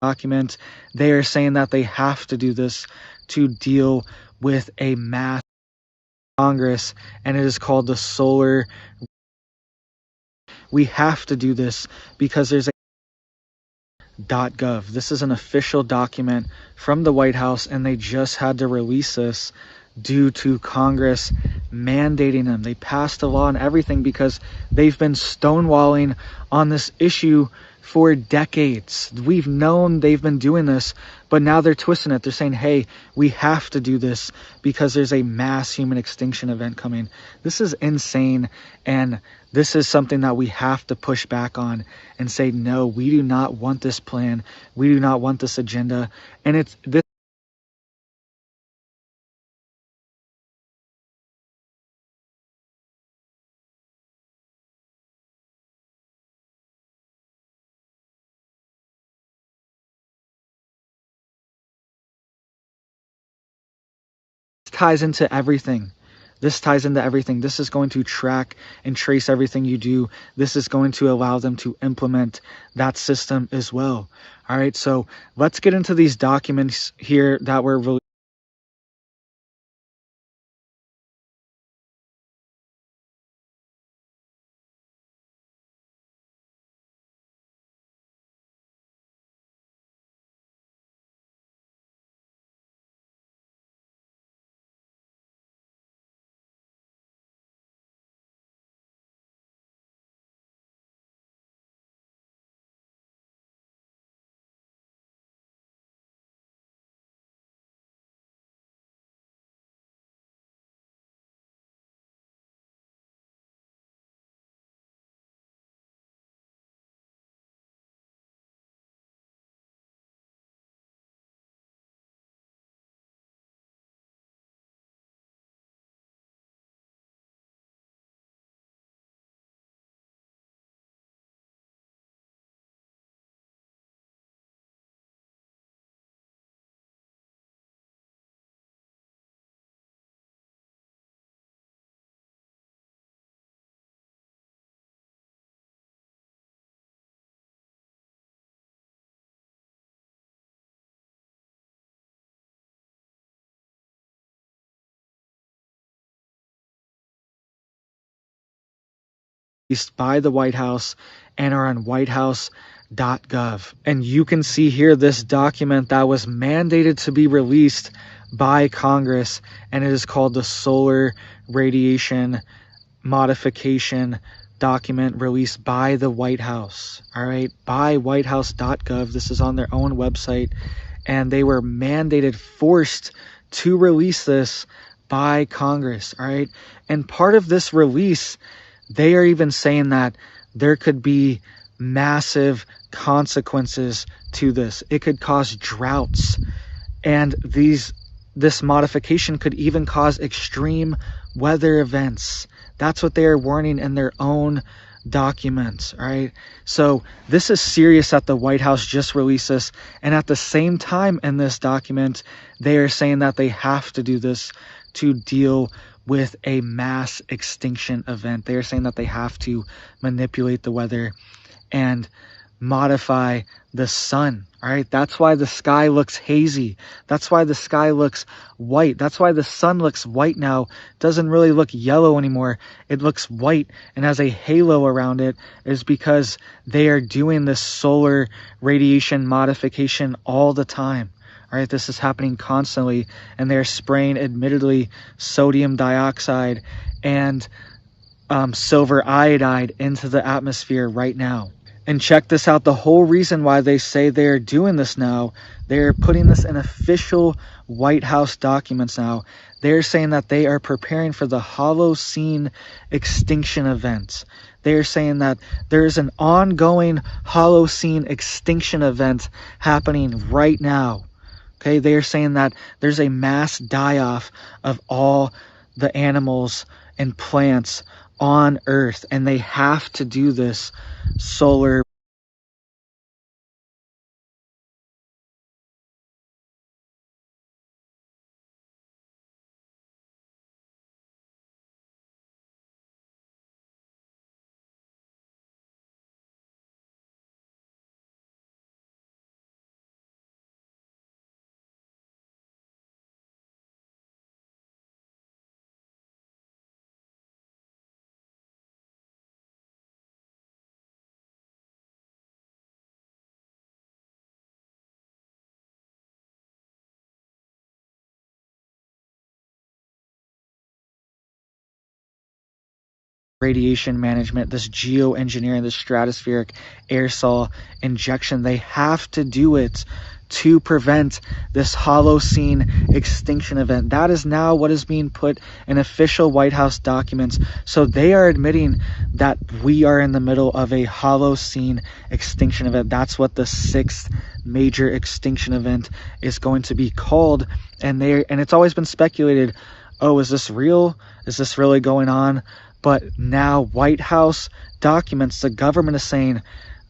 document, they are saying that they have to do this to deal with a mass Congress, and it is called the solar. We have to do this because there's a .gov. This is an official document from the White House, and they just had to release this due to Congress mandating them. They passed a law and everything because they've been stonewalling on this issue for decades. We've known they've been doing this, but now they're twisting it. They're saying, hey, we have to do this because there's a mass human extinction event coming. This is insane, and this is something that we have to push back on and say, no, we do not want this plan. We do not want this agenda. And this ties into everything. This ties into everything. This is going to track and trace everything you do. This is going to allow them to implement that system as well. All right, so let's get into these documents here that were released by the White House and are on whitehouse.gov. And you can see here this document that was mandated to be released by Congress, and it is called the Solar Radiation Modification Document released by the White House. All right, by whitehouse.gov. This is on their own website, and they were mandated, forced to release this by Congress. All right, and part of this release, they are even saying that there could be massive consequences to this. It could cause droughts, and this modification could even cause extreme weather events. That's what they are warning in their own documents. All right, so this is serious that the White House just released this, and at the same time in this document they are saying that they have to do this to deal with a mass extinction event. They are saying that they have to manipulate the weather and modify the sun. All right, that's why the sky looks hazy. That's why the sky looks white. That's why the sun looks white now. It doesn't really look yellow anymore. It looks white and has a halo around it, is because they are doing this solar radiation modification all the time. All right, this is happening constantly, and they're spraying, admittedly, sodium dioxide and silver iodide into the atmosphere right now. And check this out, the whole reason why they say they're doing this now, they're putting this in official White House documents now. They're saying that they are preparing for the Holocene extinction event. They're saying that there's an ongoing Holocene extinction event happening right now. Okay, they are saying that there's a mass die-off of all the animals and plants on Earth, and they have to do this solar radiation management, this geoengineering, this stratospheric aerosol injection. They have to do it to prevent this Holocene extinction event. That is now what is being put in official White House documents. So they are admitting that we are in the middle of a Holocene extinction event. That's what the sixth major extinction event is going to be called. And it's always been speculated, oh, is this real? Is this really going on? But now White House documents, the government is saying,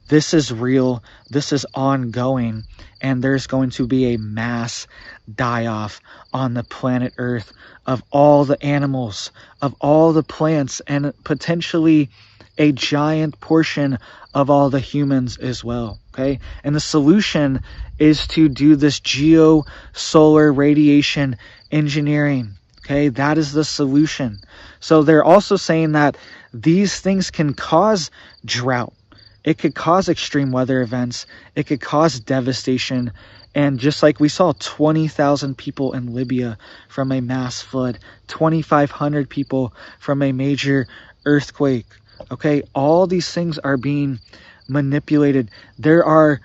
this is real, this is ongoing, and there's going to be a mass die-off on the planet Earth of all the animals, of all the plants, and potentially a giant portion of all the humans as well, okay? And the solution is to do this geo-solar radiation engineering, okay? That is the solution. So they're also saying that these things can cause drought. It could cause extreme weather events. It could cause devastation. And just like we saw 20,000 people in Libya from a mass flood, 2,500 people from a major earthquake. Okay, all these things are being manipulated. There are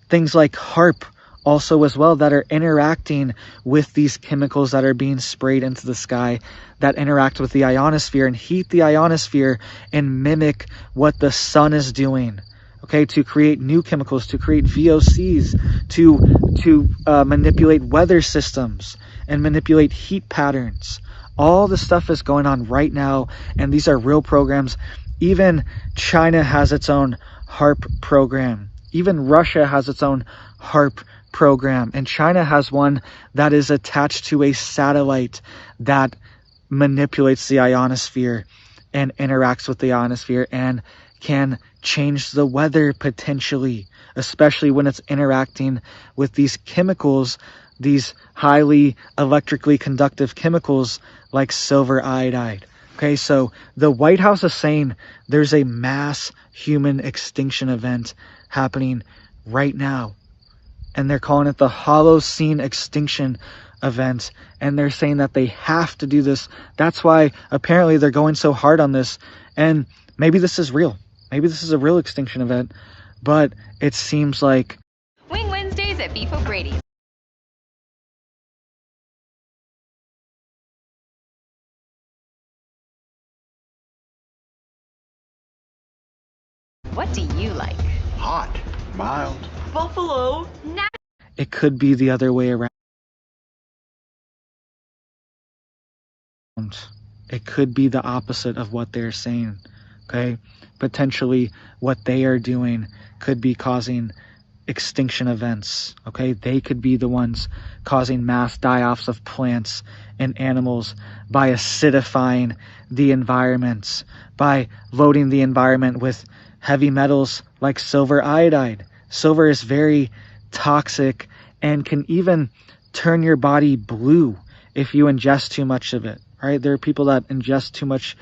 things like HARP also as well that are interacting with these chemicals that are being sprayed into the sky, that interact with the ionosphere and heat the ionosphere and mimic what the sun is doing, okay, to create new chemicals, to create VOCs, to manipulate weather systems and manipulate heat patterns. All the stuff is going on right now, and these are real programs. Even China has its own HARP program. Even Russia has its own HARP program, and China has one that is attached to a satellite that manipulates the ionosphere and interacts with the ionosphere and can change the weather potentially, especially when it's interacting with these chemicals, these highly electrically conductive chemicals like silver iodide. Okay, so the White House is saying there's a mass human extinction event happening right now. And they're calling it the Holocene extinction event. And they're saying that they have to do this. That's why apparently they're going so hard on this. And maybe this is real. Maybe this is a real extinction event. But it seems like... Wing Wednesdays at Beef O'Brady's. What do you like? Hot, mild. Buffalo. it could be the other way around. It could be the opposite of what they're saying, okay? Potentially what they are doing could be causing extinction events, okay? They could be the ones causing mass die-offs of plants and animals by acidifying the environment, by loading the environment with heavy metals like silver iodide. Silver is very toxic and can even turn your body blue if you ingest too much of it, right? There are people that ingest too much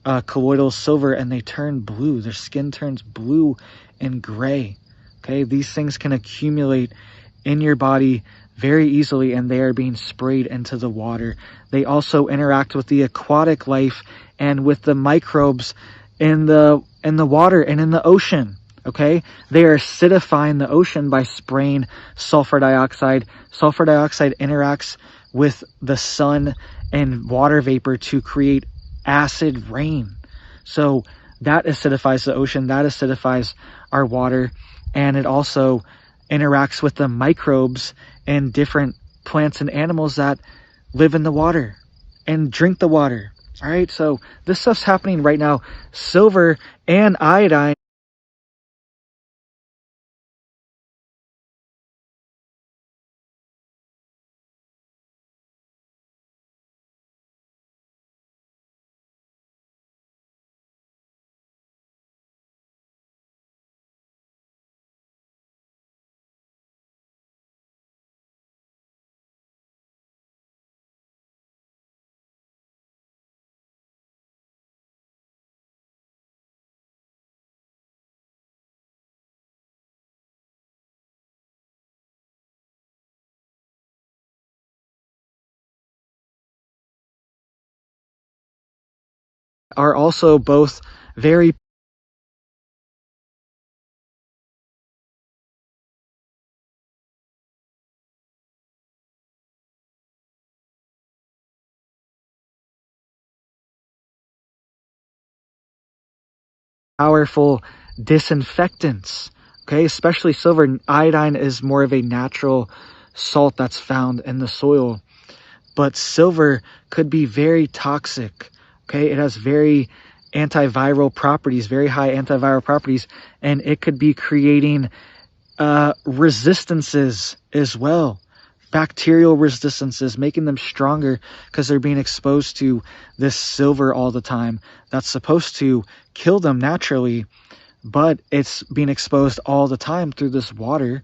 colloidal silver, and they turn blue. Their skin turns blue and gray. Okay, these things can accumulate in your body very easily, and they are being sprayed into the water. They also interact with the aquatic life and with the microbes in the water and in the ocean. Okay, they are acidifying the ocean by spraying sulfur dioxide. Sulfur dioxide interacts with the sun and water vapor to create acid rain. So that acidifies the ocean, that acidifies our water, and it also interacts with the microbes and different plants and animals that live in the water and drink the water. All right, so this stuff's happening right now. Silver and iodine are also both very powerful disinfectants. Okay, especially silver. Iodine is more of a natural salt that's found in the soil, but silver could be very toxic. Okay, it has very antiviral properties, very high antiviral properties, and it could be creating resistances as well, bacterial resistances, making them stronger because they're being exposed to this silver all the time that's supposed to kill them naturally, but it's being exposed all the time through this water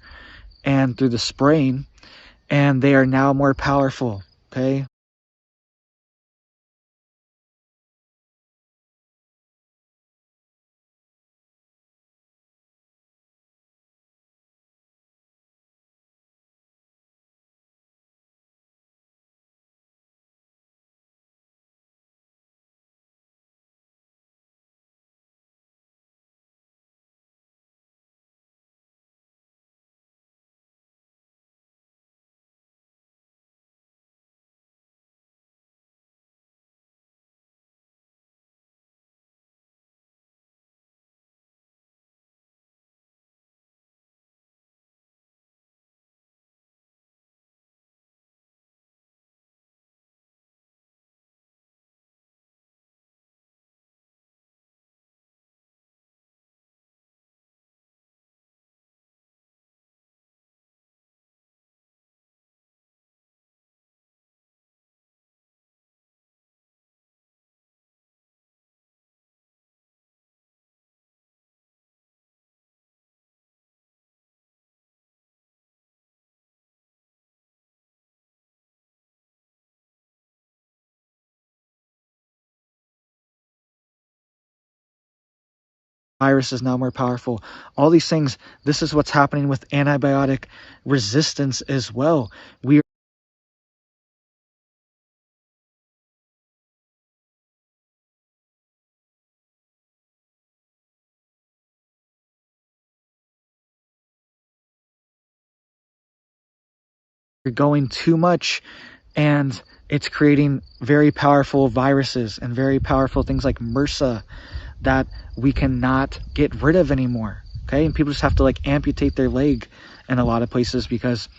and through the spraying, and they are now more powerful. Okay, virus is now more powerful. All these things, this is what's happening with antibiotic resistance as well. We are going too much, and it's creating very powerful viruses and very powerful things like MRSA that we cannot get rid of anymore. Okay, and people just have to like amputate their leg in a lot of places because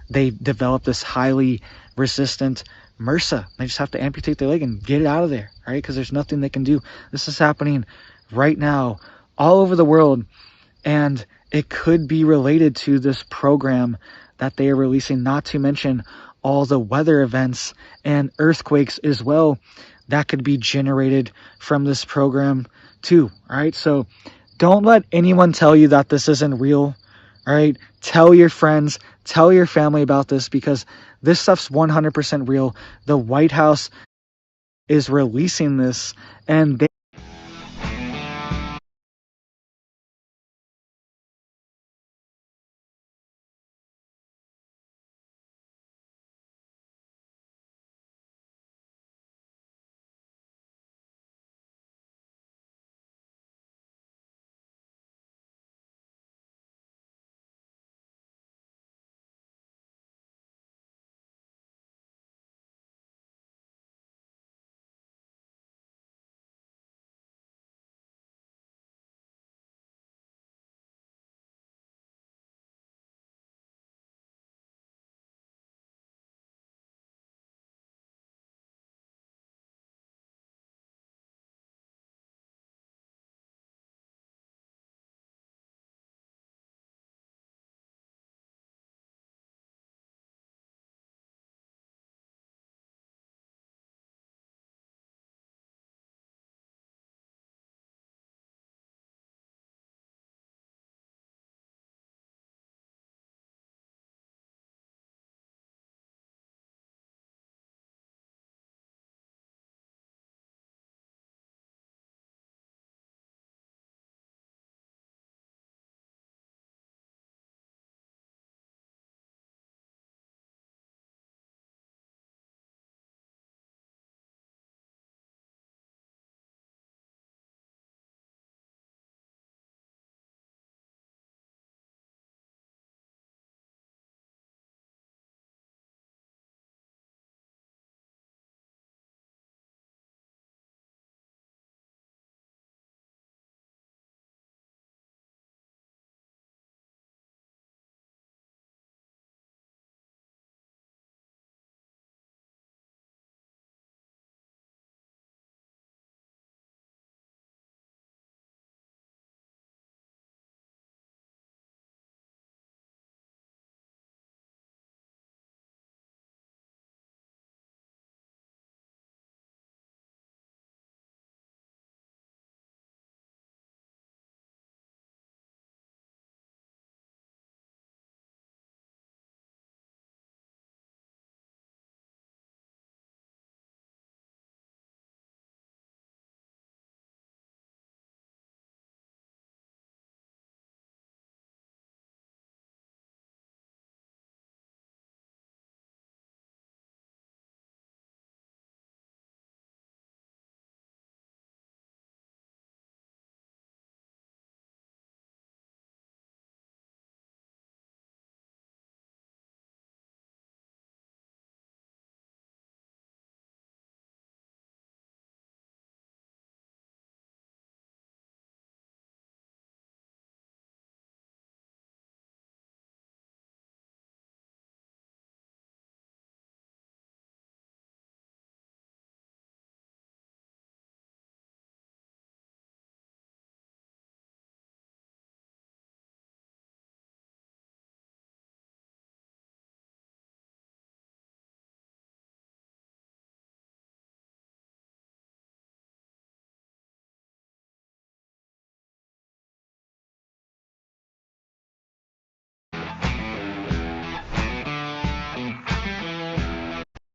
they develop this highly resistant MRSA. They just have to amputate their leg and get it out of there, right? Because there's nothing they can do. This is happening right now all over the world, and it could be related to this program that they are releasing, not to mention all the weather events and earthquakes as well that could be generated from this program too. All right, so don't let anyone tell you that this isn't real. All right, tell your friends, tell your family about this, because this stuff's 100% real. The White House is releasing this, and they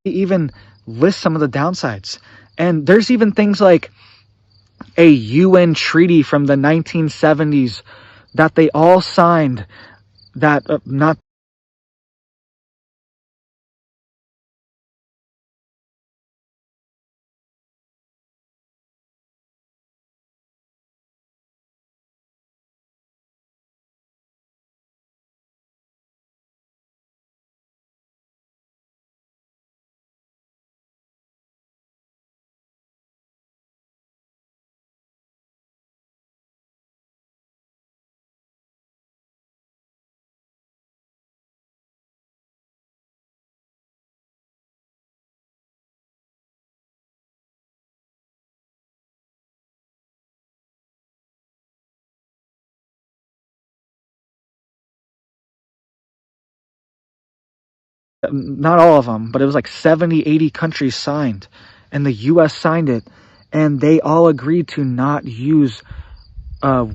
even list some of the downsides. And there's even things like a UN treaty from the 1970s that they all signed that not all of them, but it was like 70, 80 countries signed, and the US signed it, and they all agreed to not use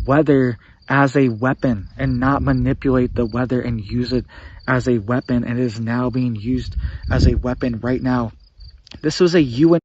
weather as a weapon and not manipulate the weather and use it as a weapon. And it is now being used as a weapon right now. This was a UN